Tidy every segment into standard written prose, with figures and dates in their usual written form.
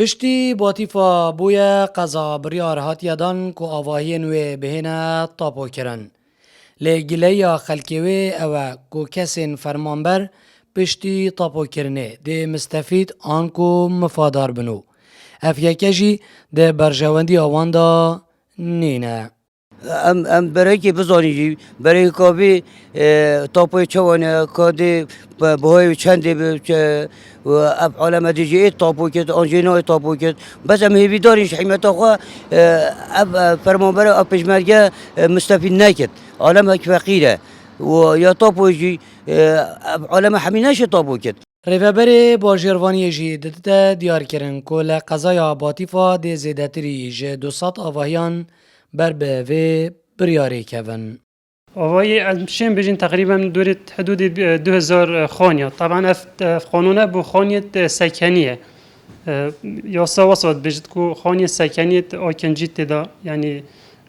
پشتی باتیفا بویا قضا بریار هاتیا دان کو آواهی نوی بهینا تاپو کرن. لگیله یا خلکیوی او کو کسین فرمانبر پشتی تاپو کرنه ده مستفید آنکو مفادار بنو. افیکجی ده برجواندی آواندا نینه. ام برای که بزنی برای کابی تاپوی چوانه کادی بهای چندی به اب عالم دیجی تاپو کت آنجینای تاپو کت بس ام هیوی دارینش حمایت آخوا اب فرمانبر اب پشمرگه مستفید نکت عالم هک فقیره و یا تاپوی اب عالم همینش تاپو کت ریوبر باجروانی جی دته دیار کرن کل قضای باتیفا ده زیدتری جه 200 آواهیان بر به و بریاری کون. آوای شیم بجین تقریبا دورت حدود 2000 خانیه. طبعا اف قانونه بو خانیت سکنیه. یا سواسات بجد کو خانیه سکنیت آکنجیت دا یعنی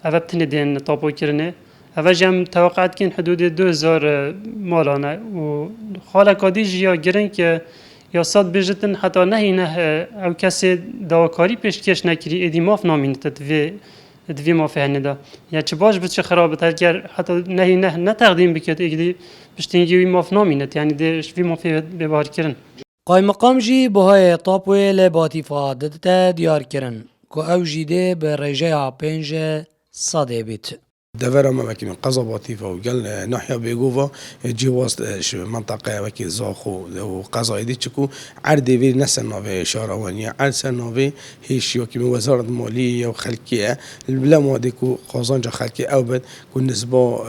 اول بتندین تابو کرنه. اول جم توقعت کن حدود 2000 مالانه و خاله کادی جیا گرن که یا صد بجتن حتی نه او کسی داوکاری پیشکش نکری ادی ماف نامینت دوی ما فهنه دا یا چه باش بچه خرابت هر حتی نه تقدیم بکت اگدی پشتینگی وی ماف نامینت یعنی دیش وی ما فيه ببار کرن. قایم مقام جی بهای تاپوی لباتیفا دته دیار کرن که او جیده به رجع 5 صده بیت. دفر ما وكي من قضا بطيفة وقال ناحية بيجوفا جواز منطقة وكي زاخو وقضا يدي تشكو عردي في نسنا في شاروانية عرسنا في هيش وكي من وزارة المالية وخلكية البلا ماديكو قازانجا خلكية أو بد كل نسبة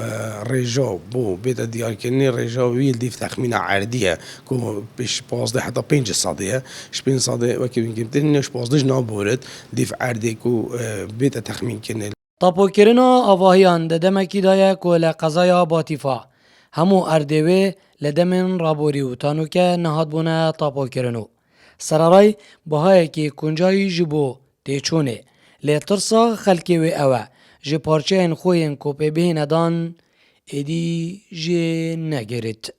رجاء بو بيت ديار كني رجاء ويل دي في تخمينة عردية كو بيش باز ده حتى بينج صادية شبين صادية وكي من قيمتين نش باز دج نابورد دي في عردي كو بيت تخمين كني تاپو کرنا آواهیان ددمکی دایه که لقضای باتیفا همو اردوی لدمن رابوری و تانو که نهاد بونه تاپو کرنو. سرارای بهای که کنجای جبو تیچونه لترسا خلکی و اوه جه پارچه این خوین کوپه بهین دان ایدی جه نگرید.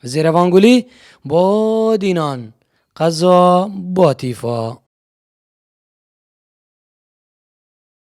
زیروانگولی با دینان قضا باتیفا.